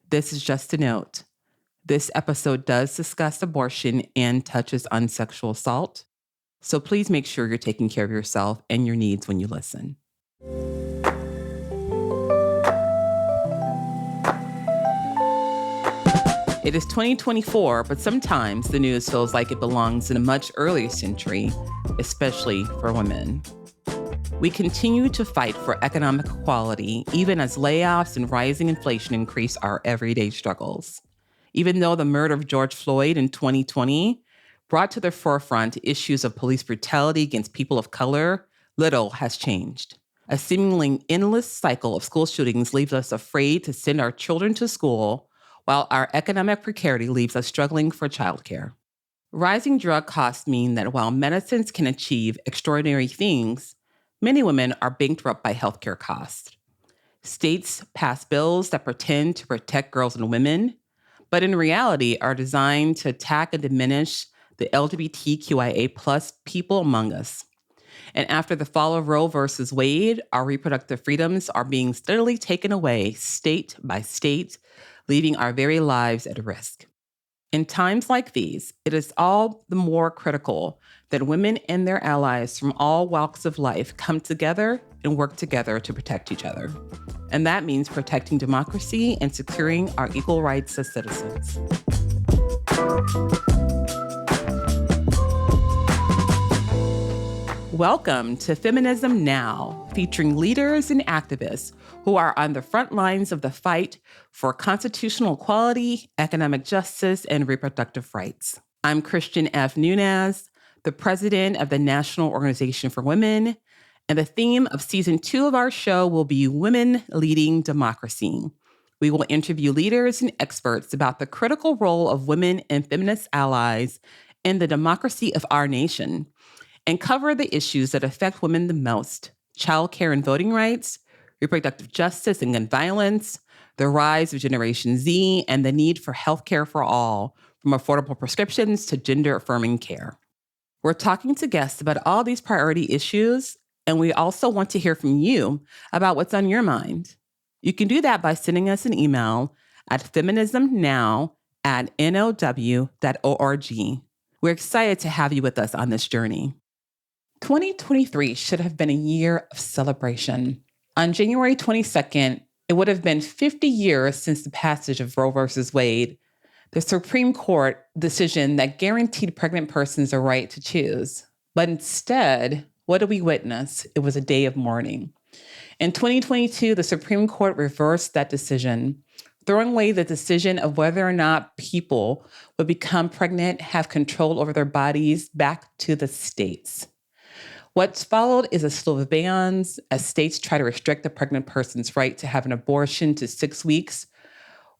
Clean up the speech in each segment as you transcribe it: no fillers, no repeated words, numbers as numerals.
This is just a note. This episode does discuss abortion and touches on sexual assault. So please make sure you're taking care of yourself and your needs when you listen. It is 2024, but sometimes the news feels like it belongs in a much earlier century, especially for women. We continue to fight for economic equality, even as layoffs and rising inflation increase our everyday struggles. Even though the murder of George Floyd in 2020 brought to the forefront issues of police brutality against people of color, little has changed. A seemingly endless cycle of school shootings leaves us afraid to send our children to school, while our economic precarity leaves us struggling for childcare. Rising drug costs mean that while medicines can achieve extraordinary things, many women are bankrupt by healthcare costs. States pass bills that pretend to protect girls and women, but in reality are designed to attack and diminish the LGBTQIA plus people among us. And after the fall of Roe versus Wade, our reproductive freedoms are being steadily taken away state by state, leaving our very lives at risk. In times like these, it is all the more critical that women and their allies from all walks of life come together and work together to protect each other. And that means protecting democracy and securing our equal rights as citizens. Welcome to Feminism Now, featuring leaders and activists who are on the front lines of the fight for constitutional equality, economic justice, and reproductive rights. I'm Christian F. Nunez, the president of the National Organization for Women, and the theme of season 2 of our show will be Women Leading Democracy. We will interview leaders and experts about the critical role of women and feminist allies in the democracy of our nation, and cover the issues that affect women the most: childcare and voting rights, reproductive justice and gun violence, the rise of Generation Z, and the need for healthcare for all, from affordable prescriptions to gender-affirming care. We're talking to guests about all these priority issues, and we also want to hear from you about what's on your mind. You can do that by sending us an email at feminismnow@now.org. We're excited to have you with us on this journey. 2023 should have been a year of celebration. On January 22nd, it would have been 50 years since the passage of Roe versus Wade, the Supreme Court decision that guaranteed pregnant persons a right to choose. But instead, what did we witness? It was a day of mourning. In 2022, the Supreme Court reversed that decision, throwing away the decision of whether or not people would become pregnant, have control over their bodies, back to the states. What's followed is a slew of bans as states try to restrict a pregnant person's right to have an abortion to 6 weeks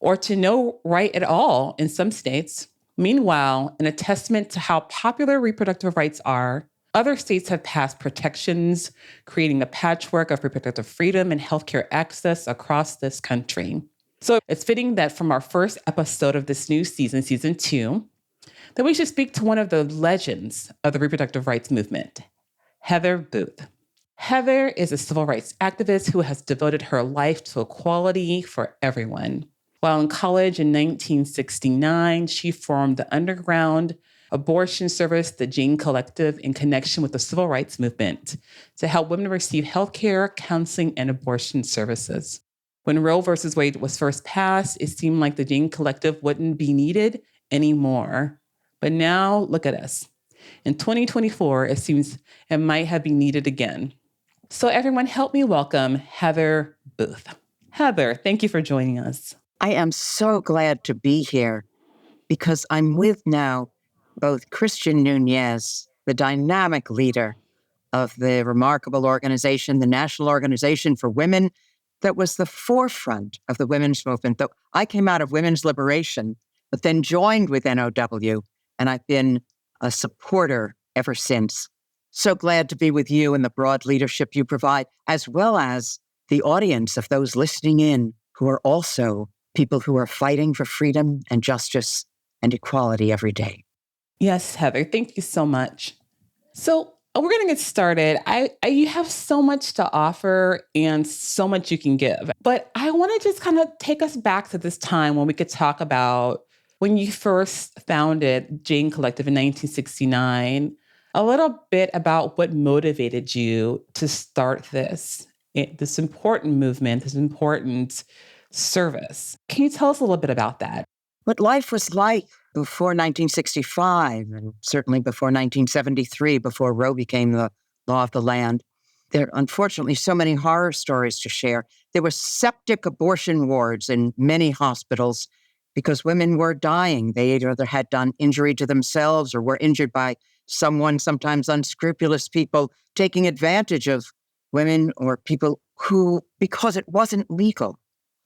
or to no right at all in some states. Meanwhile, in a testament to how popular reproductive rights are, other states have passed protections, creating a patchwork of reproductive freedom and healthcare access across this country. So it's fitting that from our first episode of this new season, season 2, that we should speak to one of the legends of the reproductive rights movement, Heather Booth. Heather is a civil rights activist who has devoted her life to equality for everyone. While in college in 1969, she formed the underground abortion service, the Jane Collective, in connection with the civil rights movement to help women receive healthcare, counseling, and abortion services. When Roe versus Wade was first passed, it seemed like the Jane Collective wouldn't be needed anymore. But now, look at us. In 2024, it seems it might have been needed again. So everyone, help me welcome Heather Booth. Heather, thank you for joining us. I am so glad to be here because I'm with now both Christian Nunez, the dynamic leader of the remarkable organization, the National Organization for Women, that was the forefront of the women's movement. Though I came out of women's liberation, but then joined with NOW, and I've been a supporter ever since. So glad to be with you and the broad leadership you provide, as well as the audience of those listening in who are also people who are fighting for freedom and justice and equality every day. Yes, Heather, thank you so much. So We're going to get started. You have so much to offer and so much you can give. But I want to just kind of take us back to this time when we could talk about when you first founded Jane Collective in 1969, a little bit about what motivated you to start this important movement, this important service. Can you tell us a little bit about that? What life was like before 1965, and certainly before 1973, before Roe became the law of the land. There are unfortunately so many horror stories to share. There were septic abortion wards in many hospitals because women were dying. They either had done injury to themselves or were injured by someone, sometimes unscrupulous people, taking advantage of women or people who, because it wasn't legal.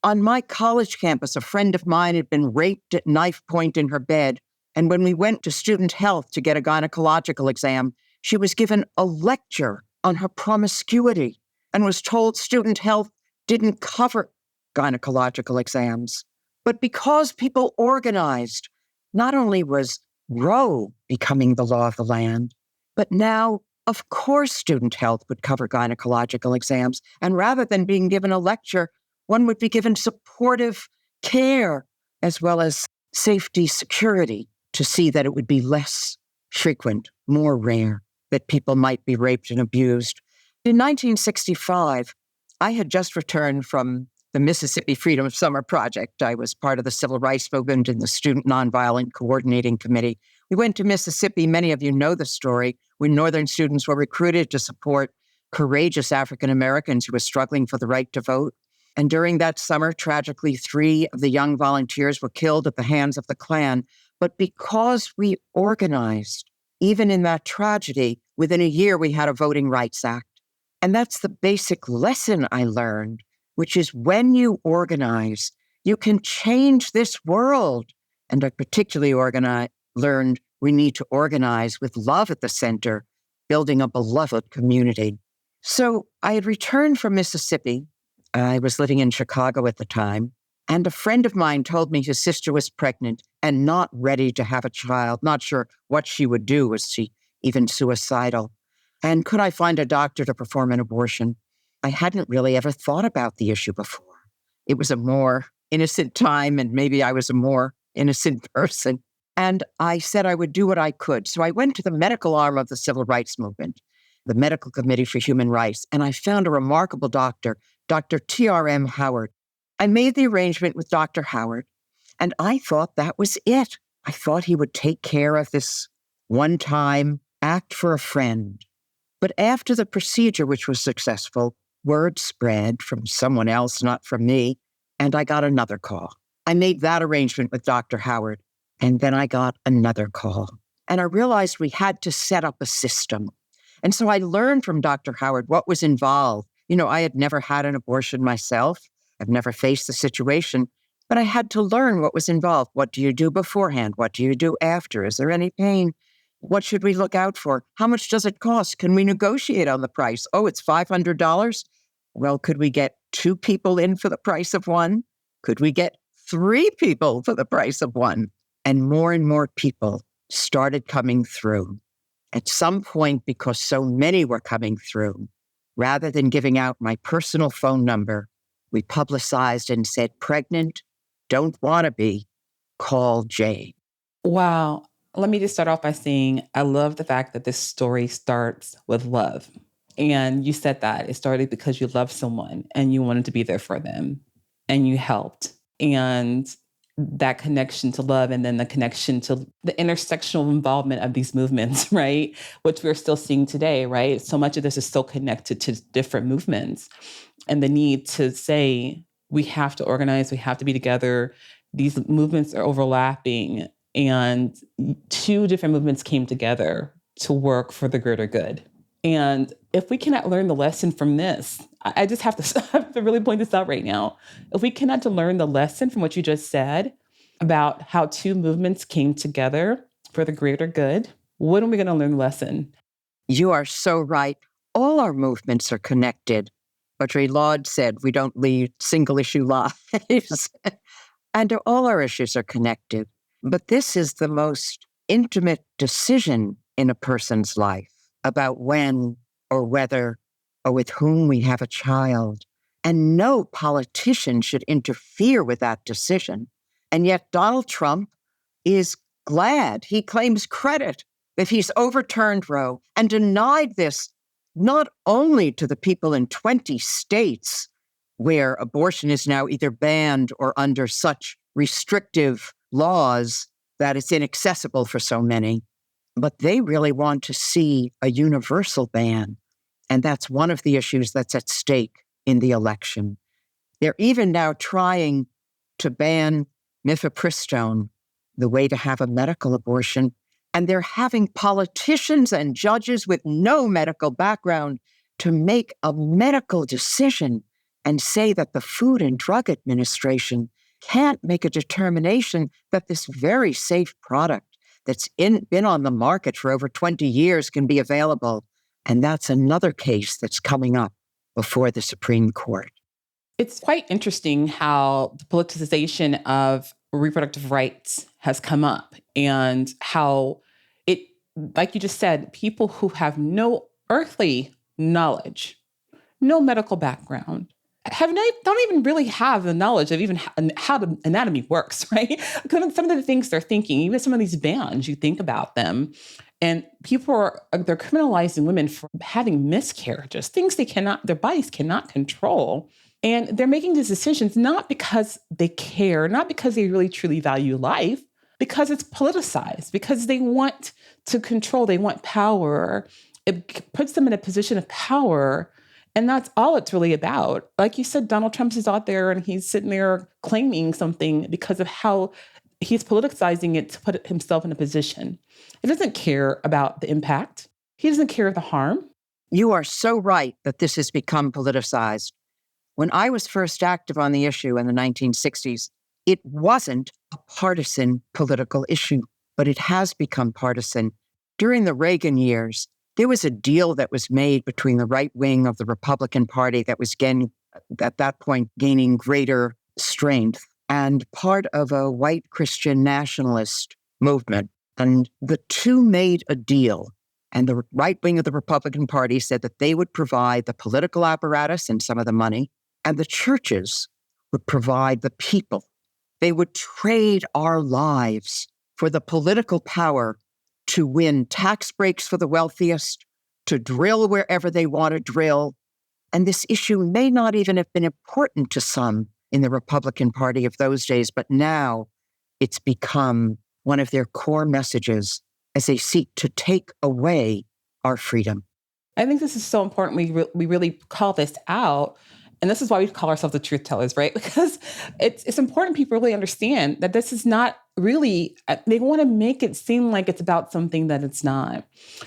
On my college campus, a friend of mine had been raped at knife point in her bed. And when we went to student health to get a gynecological exam, she was given a lecture on her promiscuity and was told student health didn't cover gynecological exams. But because people organized, not only was Roe becoming the law of the land, but now, of course, student health would cover gynecological exams. And rather than being given a lecture, one would be given supportive care as well as safety security to see that it would be less frequent, more rare, that people might be raped and abused. In 1965, I had just returned from the Mississippi Freedom Summer Project. I was part of the Civil Rights Movement and the Student Nonviolent Coordinating Committee. We went to Mississippi. Many of you know the story, when Northern students were recruited to support courageous African Americans who were struggling for the right to vote. And during that summer, tragically, 3 of the young volunteers were killed at the hands of the Klan. But because we organized, even in that tragedy, within a year, we had a Voting Rights Act. And that's the basic lesson I learned, which is when you organize, you can change this world. And I particularly learned we need to organize with love at the center, building a beloved community. So I had returned from Mississippi. I was living in Chicago at the time, and a friend of mine told me his sister was pregnant and not ready to have a child, not sure what she would do. Was she even suicidal? And could I find a doctor to perform an abortion? I hadn't really ever thought about the issue before. It was a more innocent time, and maybe I was a more innocent person. And I said I would do what I could. So I went to the medical arm of the Civil Rights Movement, the Medical Committee for Human Rights, and I found a remarkable doctor, Dr. T.R.M. Howard. I made the arrangement with Dr. Howard, and I thought that was it. I thought he would take care of this one-time act for a friend. But after the procedure, which was successful, word spread from someone else, not from me, and I got another call. I made that arrangement with Dr. Howard, and then I got another call. And I realized we had to set up a system. And so I learned from Dr. Howard what was involved. You know, I had never had an abortion myself. I've never faced the situation, but I had to learn what was involved. What do you do beforehand? What do you do after? Is there any pain? What should we look out for? How much does it cost? Can we negotiate on the price? Oh, it's $500. Well, could we get 2 people in for the price of 1? Could we get 3 people for the price of 1? And more people started coming through. At some point, because so many were coming through, rather than giving out my personal phone number, we publicized and said, pregnant, don't want to be, call Jane. Wow. Let me just start off by saying I love the fact that this story starts with love. And you said that it started because you loved someone and you wanted to be there for them and you helped. And that connection to love and then the connection to the intersectional involvement of these movements, right? Which we're still seeing today, right? So much of this is still connected to different movements and the need to say, we have to organize, we have to be together. These movements are overlapping and 2 different movements came together to work for the greater good. And if we cannot learn the lesson from this, I just have to, I have to really point this out right now. If we cannot learn the lesson from what you just said about how 2 movements came together for the greater good, when are we going to learn the lesson? You are so right. All our movements are connected. Audre Lorde said we don't lead single-issue lives. And all our issues are connected. But this is the most intimate decision in a person's life. about when or whether or with whom we have a child. And no politician should interfere with that decision. And yet Donald Trump is glad. He claims credit that he's overturned Roe and denied this not only to the people in 20 states where abortion is now either banned or under such restrictive laws that it's inaccessible for so many, but they really want to see a universal ban. And that's one of the issues that's at stake in the election. They're even now trying to ban mifepristone, the way to have a medical abortion. And they're having politicians and judges with no medical background to make a medical decision and say that the Food and Drug Administration can't make a determination that this very safe product that's been on the market for over 20 years can be available. And that's another case that's coming up before the Supreme Court. It's quite interesting how the politicization of reproductive rights has come up and how it, like you just said, people who have no earthly knowledge, no medical background, don't even really have the knowledge of even how the anatomy works, right? Some of the things they're thinking, even some of these bans, you think about them, and they're criminalizing women for having miscarriages, things their bodies cannot control. And they're making these decisions not because they care, not because they really truly value life, because it's politicized, because they want to control, they want power. It puts them in a position of power. And that's all it's really about. Like you said, Donald Trump is out there and he's sitting there claiming something because of how he's politicizing it to put himself in a position. He doesn't care about the impact. He doesn't care of the harm. You are so right that this has become politicized. When I was first active on the issue in the 1960s, it wasn't a partisan political issue, but it has become partisan. During the Reagan years, there was a deal that was made between the right wing of the Republican Party that was at that point gaining greater strength and part of a white Christian nationalist movement. And the two made a deal. And the right wing of the Republican Party said that they would provide the political apparatus and some of the money, and the churches would provide the people. They would trade our lives for the political power to win tax breaks for the wealthiest, to drill wherever they want to drill. And this issue may not even have been important to some in the Republican Party of those days, but now it's become one of their core messages as they seek to take away our freedom. I think this is so important. We really call this out. And this is why we call ourselves the truth tellers, right? Because it's important people really understand that this is not really, they want to make it seem like it's about something that it's not.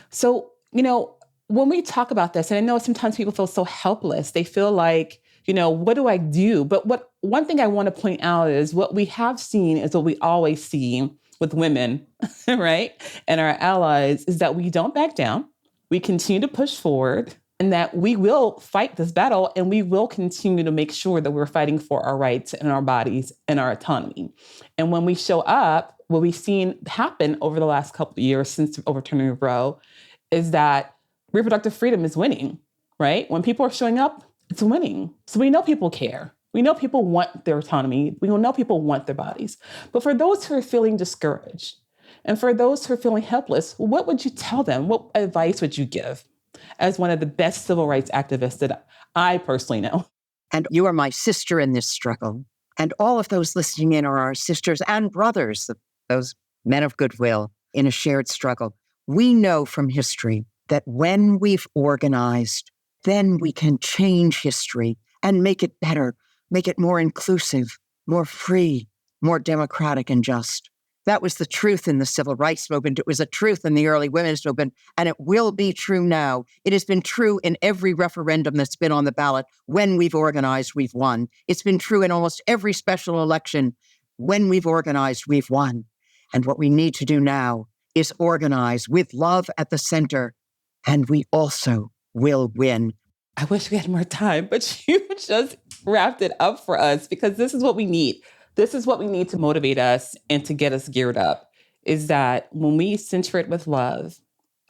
So, when we talk about this, and I know sometimes people feel so helpless, they feel like, what do I do? But one thing I want to point out is what we have seen is what we always see with women, right? And our allies is that we don't back down. We continue to push forward. And that we will fight this battle and we will continue to make sure that we're fighting for our rights and our bodies and our autonomy. And when we show up, what we've seen happen over the last couple of years since overturning Roe is that reproductive freedom is winning, right? When people are showing up, it's winning. So we know people care. We know people want their autonomy. We know people want their bodies. But for those who are feeling discouraged and for those who are feeling helpless, what would you tell them? What advice would you give? As one of the best civil rights activists that I personally know. And you are my sister in this struggle. And all of those listening in are our sisters and brothers, those men of goodwill in a shared struggle. We know from history that when we've organized, then we can change history and make it better, make it more inclusive, more free, more democratic and just. That was the truth in the civil rights movement. It was a truth in the early women's movement, and it will be true now. It has been true in every referendum that's been on the ballot. When we've organized, we've won. It's been true in almost every special election. When we've organized, we've won. And what we need to do now is organize with love at the center, and we also will win. I wish we had more time, but you just wrapped it up for us because this is what we need. This is what we need to motivate us and to get us geared up, is that when we center it with love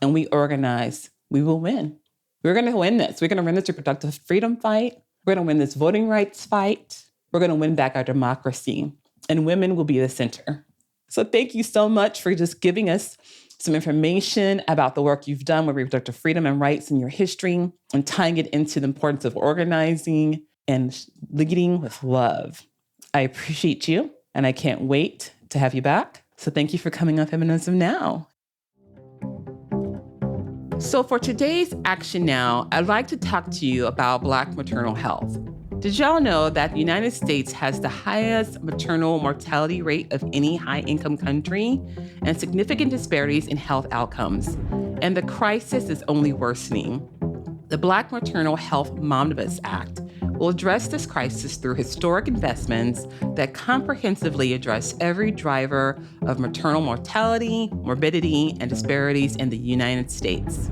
and we organize, we will win. We're going to win this. We're going to win this reproductive freedom fight. We're going to win this voting rights fight. We're going to win back our democracy. And women will be the center. So thank you so much for just giving us some information about the work you've done with reproductive freedom and rights in your history and tying it into the importance of organizing and leading with love. I appreciate you, and I can't wait to have you back. So thank you for coming on Feminism Now. So for today's Action Now, I'd like to talk to you about Black maternal health. Did y'all know that the United States has the highest maternal mortality rate of any high-income country and significant disparities in health outcomes? And the crisis is only worsening. The Black Maternal Health Omnibus Act will address this crisis through historic investments that comprehensively address every driver of maternal mortality, morbidity, and disparities in the United States.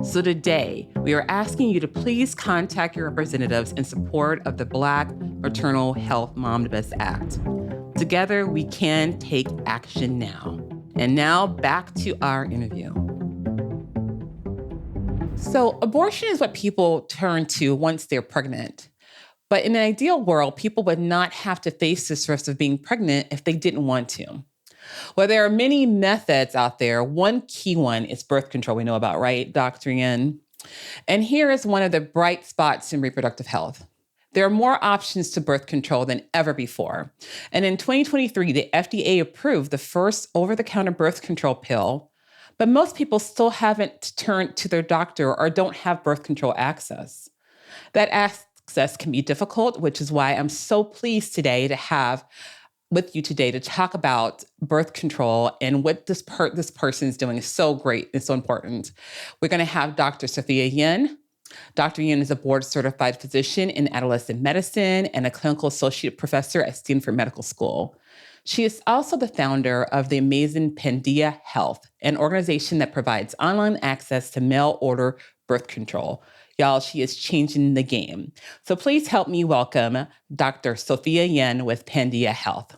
So today, we are asking you to please contact your representatives in support of the Black Maternal Health Omnibus Act. Together, we can take action now. And now, back to our interview. So abortion is what people turn to once they're pregnant. But in an ideal world, people would not have to face this risk of being pregnant if they didn't want to. Well, there are many methods out there. One key one is birth control we know about, right, Dr. Yen? And here is one of the bright spots in reproductive health. There are more options to birth control than ever before. And in 2023, the FDA approved the first over-the-counter birth control pill, but most people still haven't turned to their doctor or don't have birth control access. That access can be difficult, which is why I'm so pleased today to have with you today to talk about birth control and what this person is doing is so great. It's so important. We're going to have Dr. Sophia Yen. Dr. Yen is a board-certified physician in adolescent medicine and a clinical associate professor at Stanford Medical School. She is also the founder of the amazing Pandia Health, an organization that provides online access to mail-order birth control. Y'all, she is changing the game. So please help me welcome Dr. Sophia Yen with Pandia Health.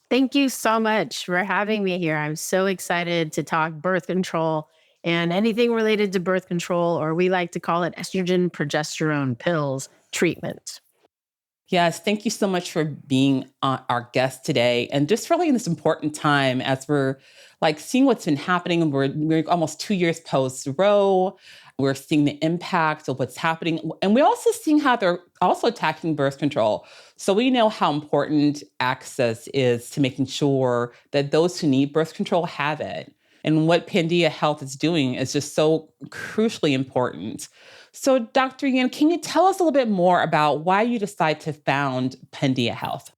Thank you so much for having me here. I'm so excited to talk birth control and anything related to birth control, or we like to call it estrogen progesterone pills treatment. Yes, thank you so much for being our guest today. And just really in this important time as we're seeing what's been happening. We're almost 2 years post-Roe. We're seeing the impact of what's happening. And we're also seeing how they're also attacking birth control. So we know how important access is to making sure that those who need birth control have it. And what Pandia Health is doing is just so crucially important. So Dr. Yen, can you tell us a little bit more about why you decided to found Pandia Health?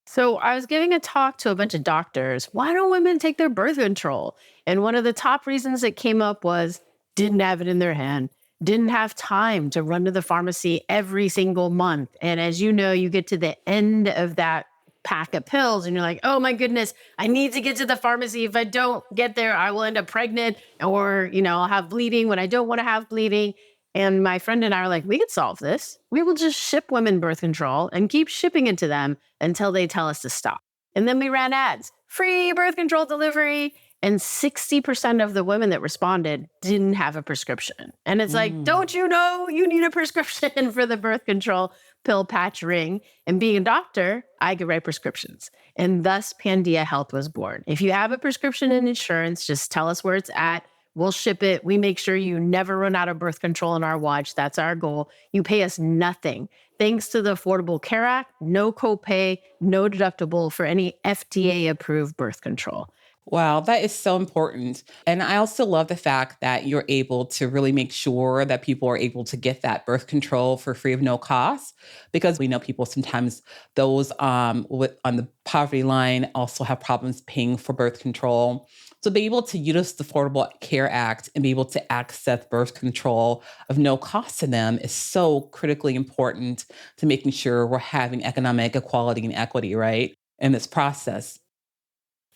So I was giving a talk to a bunch of doctors. Why don't women take their birth control? And one of the top reasons that came up was didn't have it in their hand, didn't have time to run to the pharmacy every single month. And as you know, you get to the end of that pack of pills and you're like, oh my goodness, I need to get to the pharmacy. If I don't get there, I will end up pregnant or, I'll have bleeding when I don't want to have bleeding. And my friend and I are like, we could solve this. We will just ship women birth control and keep shipping it to them until they tell us to stop. And then we ran ads, free birth control delivery. And 60% of the women that responded didn't have a prescription. And it's like, don't you know you need a prescription for the birth control pill patch ring? And being a doctor, I could write prescriptions. And thus Pandia Health was born. If you have a prescription and insurance, just tell us where it's at. We'll ship it. We make sure you never run out of birth control in our watch. That's our goal. You pay us nothing. Thanks to the Affordable Care Act, no copay, no deductible for any FDA-approved birth control. Wow, that is so important. And I also love the fact that you're able to really make sure that people are able to get that birth control for free of no cost, because we know people sometimes, those on the poverty line also have problems paying for birth control. So be able to use the Affordable Care Act and be able to access birth control of no cost to them is so critically important to making sure we're having economic equality and equity, right, in this process.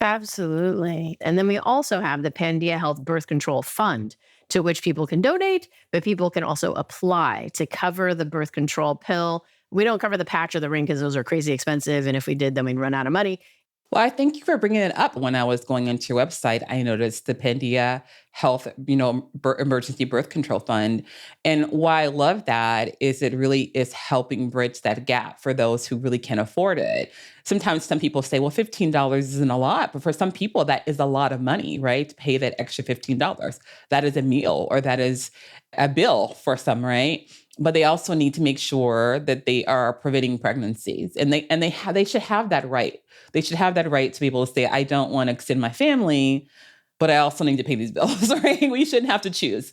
Absolutely. And then we also have the Pandia Health Birth Control Fund, to which people can donate, but people can also apply to cover the birth control pill. We don't cover the patch or the ring because those are crazy expensive. And if we did, then we'd run out of money. Well, I thank you for bringing it up. When I was going into your website, I noticed the Pandia Health, Emergency Birth Control Fund. And why I love that is it really is helping bridge that gap for those who really can't afford it. Sometimes some people say, well, $15 isn't a lot, but for some people, that is a lot of money, right? To pay that extra $15. That is a meal or that is a bill for some, right? But they also need to make sure that they are preventing pregnancies, and they should have that right. They should have that right to be able to say, I don't want to extend my family, but I also need to pay these bills, right? We shouldn't have to choose.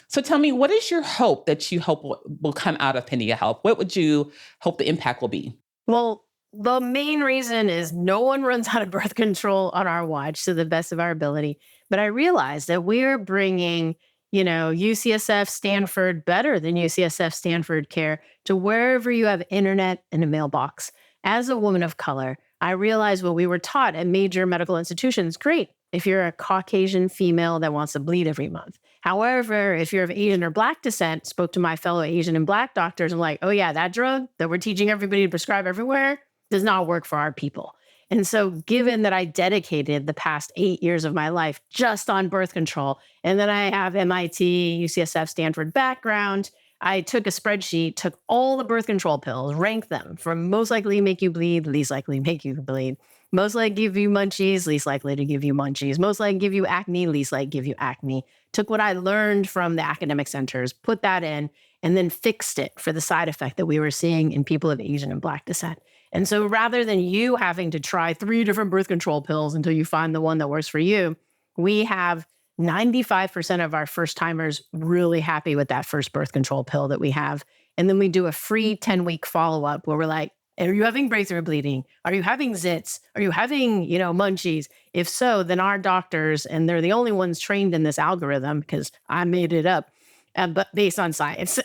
So tell me, what is your hope that you hope will come out of Pandia Health? What would you hope the impact will be? Well, the main reason is no one runs out of birth control on our watch to the best of our ability. But I realized that we're bringing, UCSF Stanford better than UCSF Stanford care to wherever you have internet and a mailbox. As a woman of color, I realized what we were taught at major medical institutions. Great if you're a Caucasian female that wants to bleed every month. However, if you're of Asian or Black descent, spoke to my fellow Asian and Black doctors, I'm like, oh yeah, that drug that we're teaching everybody to prescribe everywhere does not work for our people. And so given that I dedicated the past 8 years of my life just on birth control, and then I have MIT, UCSF, Stanford background, I took a spreadsheet, took all the birth control pills, ranked them from most likely to make you bleed, least likely to make you bleed, most likely to give you munchies, least likely to give you munchies, most likely to give you acne, least likely to give you acne. Took what I learned from the academic centers, put that in, and then fixed it for the side effect that we were seeing in people of Asian and Black descent. And so rather than you having to try 3 different birth control pills until you find the one that works for you, we have 95% of our first timers really happy with that first birth control pill that we have. And then we do a free 10-week follow-up where we're like, are you having breakthrough bleeding? Are you having zits? Are you having, munchies? If so, then our doctors, and they're the only ones trained in this algorithm because I made it up, but based on science,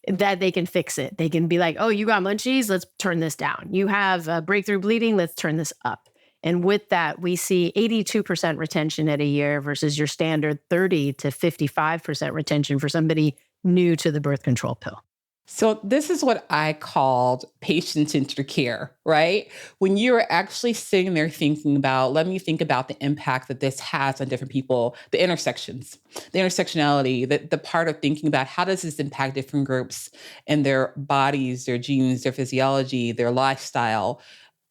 that they can fix it. They can be like, oh, you got munchies? Let's turn this down. You have breakthrough bleeding? Let's turn this up. And with that, we see 82% retention at a year versus your standard 30 to 55% retention for somebody new to the birth control pill. So this is what I called patient-centered care, right? When you're actually sitting there thinking about, let me think about the impact that this has on different people, the intersections, the intersectionality, the part of thinking about how does this impact different groups and their bodies, their genes, their physiology, their lifestyle,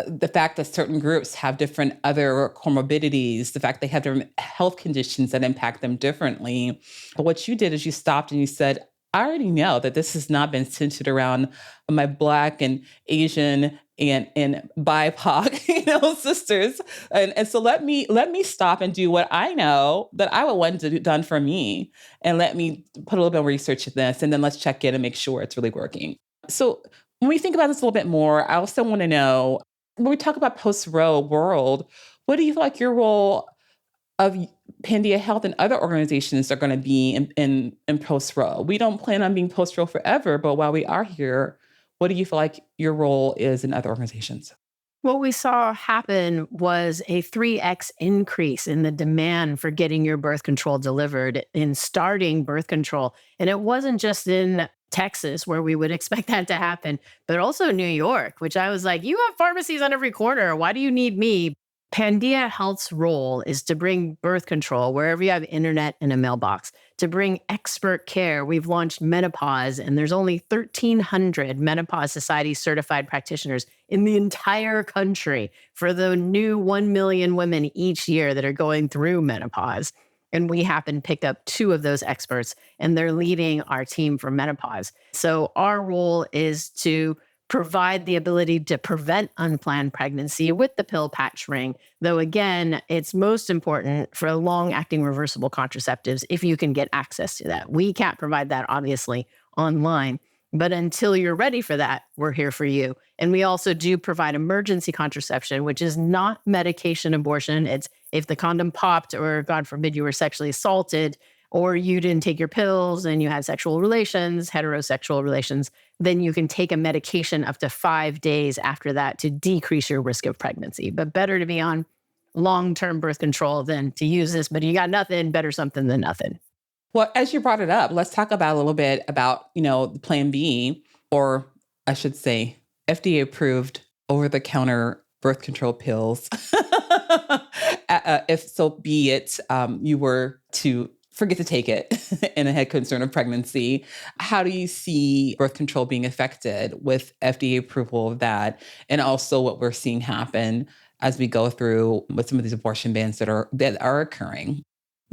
the fact that certain groups have different other comorbidities, the fact they have different health conditions that impact them differently. But what you did is you stopped and you said, I already know that this has not been centered around my Black and Asian and BIPOC, sisters. And so let me stop and do what I know that I would want to do done for me. And let me put a little bit of research in this, and then let's check in and make sure it's really working. So when we think about this a little bit more, I also want to know, when we talk about post-Roe world, what do you feel like your role of Pandia Health and other organizations are going to be in post-Roe? We don't plan on being post-Roe forever, but while we are here, what do you feel like your role is in other organizations? What we saw happen was a 3x increase in the demand for getting your birth control delivered, in starting birth control. And it wasn't just in Texas where we would expect that to happen, but also New York, which I was like, you have pharmacies on every corner. Why do you need me? Pandia Health's role is to bring birth control wherever you have internet and a mailbox, to bring expert care. We've launched menopause, and there's only 1,300 menopause society certified practitioners in the entire country for the new 1 million women each year that are going through menopause. And we happen to pick up 2 of those experts, and they're leading our team for menopause. So our role is to provide the ability to prevent unplanned pregnancy with the pill patch ring. Though again, it's most important for long-acting reversible contraceptives if you can get access to that. We can't provide that, obviously, online. But until you're ready for that, we're here for you. And we also do provide emergency contraception, which is not medication abortion. It's if the condom popped, or God forbid you were sexually assaulted, or you didn't take your pills and you had sexual relations, heterosexual relations, then you can take a medication up to 5 days after that to decrease your risk of pregnancy. But better to be on long-term birth control than to use this, but you got nothing, better something than nothing. Well, as you brought it up, let's talk about a little bit about, the Plan B, or I should say FDA approved over-the-counter birth control pills, if so be it, you were to forget to take it and had concern of pregnancy. How do you see birth control being affected with FDA approval of that? And also what we're seeing happen as we go through with some of these abortion bans that are occurring?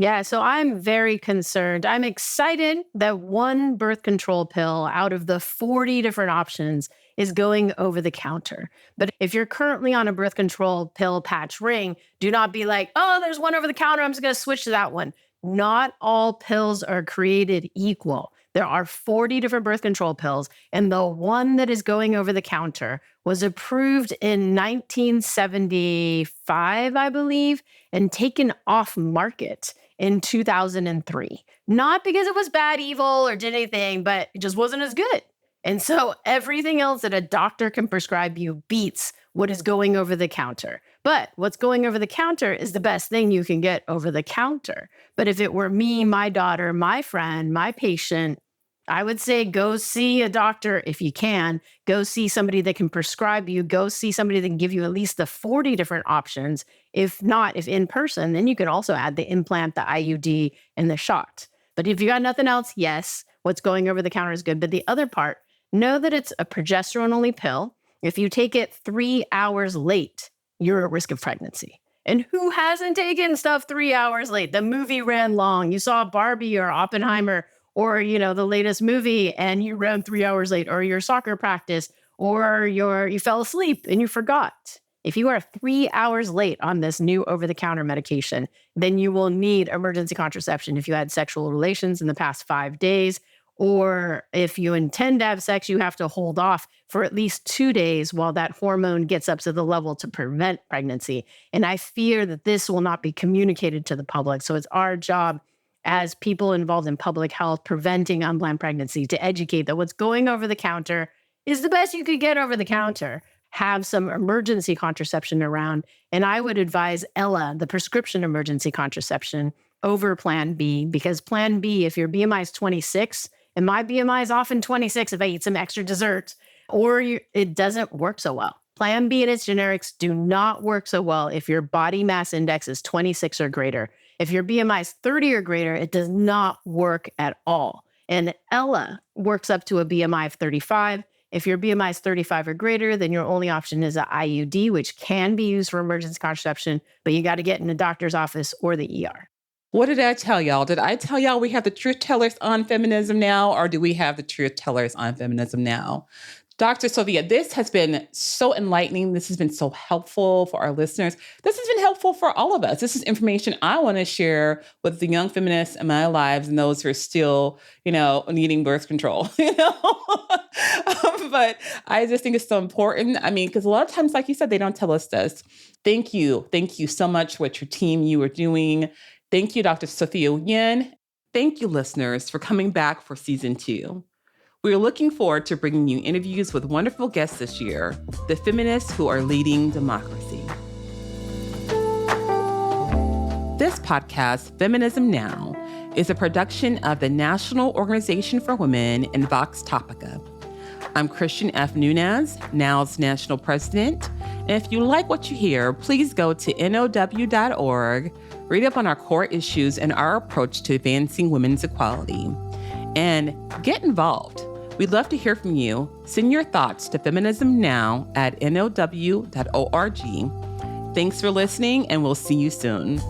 Yeah, so I'm very concerned. I'm excited that one birth control pill out of the 40 different options is going over the counter. But if you're currently on a birth control pill patch ring, do not be like, oh, there's one over the counter, I'm just going to switch to that one. Not all pills are created equal. There are 40 different birth control pills, and the one that is going over the counter was approved in 1975, I believe, and taken off market in 2003. Not because it was bad, evil, or did anything, but it just wasn't as good. And so everything else that a doctor can prescribe you beats what is going over the counter. But what's going over the counter is the best thing you can get over the counter. But if it were me, my daughter, my friend, my patient, I would say go see a doctor if you can. Go see somebody that can prescribe you. Go see somebody that can give you at least the 40 different options. If not, if in person, then you could also add the implant, the IUD, and the shot. But if you got nothing else, yes, what's going over the counter is good. But the other part, know that it's a progesterone-only pill. If you take it 3 hours late, you're at risk of pregnancy. And who hasn't taken stuff 3 hours late? The movie ran long. You saw Barbie or Oppenheimer or, the latest movie and you ran 3 hours late, or your soccer practice, or you fell asleep and you forgot. If you are 3 hours late on this new over-the-counter medication, then you will need emergency contraception if you had sexual relations in the past 5 days. Or if you intend to have sex, you have to hold off for at least 2 days while that hormone gets up to the level to prevent pregnancy. And I fear that this will not be communicated to the public. So it's our job as people involved in public health, preventing unplanned pregnancy, to educate that what's going over the counter is the best you could get over the counter. Have some emergency contraception around. And I would advise Ella, the prescription emergency contraception, over Plan B, because Plan B, if your BMI is 26, and my BMI is often 26 if I eat some extra dessert, or it doesn't work so well. Plan B and its generics do not work so well if your body mass index is 26 or greater. If your BMI is 30 or greater, it does not work at all. And Ella works up to a BMI of 35. If your BMI is 35 or greater, then your only option is an IUD, which can be used for emergency contraception, but you got to get in a doctor's office or the ER. What did I tell y'all? Did I tell y'all we have the truth tellers on Feminism Now, or do we have the truth tellers on Feminism Now? Dr. Sophia, this has been so enlightening. This has been so helpful for our listeners. This has been helpful for all of us. This is information I want to share with the young feminists in my lives and those who are still, needing birth control, But I just think it's so important. Because a lot of times, like you said, they don't tell us this. Thank you. Thank you so much for what your team, you are doing. Thank you, Dr. Sophia Yin. Thank you, listeners, for coming back for season 2. We are looking forward to bringing you interviews with wonderful guests this year, the feminists who are leading democracy. This podcast, Feminism Now, is a production of the National Organization for Women and Vox Topica. I'm Christian F. Nunez, NOW's national president. And if you like what you hear, please go to now.org, read up on our core issues and our approach to advancing women's equality, and get involved. We'd love to hear from you. Send your thoughts to feminismnow@now.org. Thanks for listening, and we'll see you soon.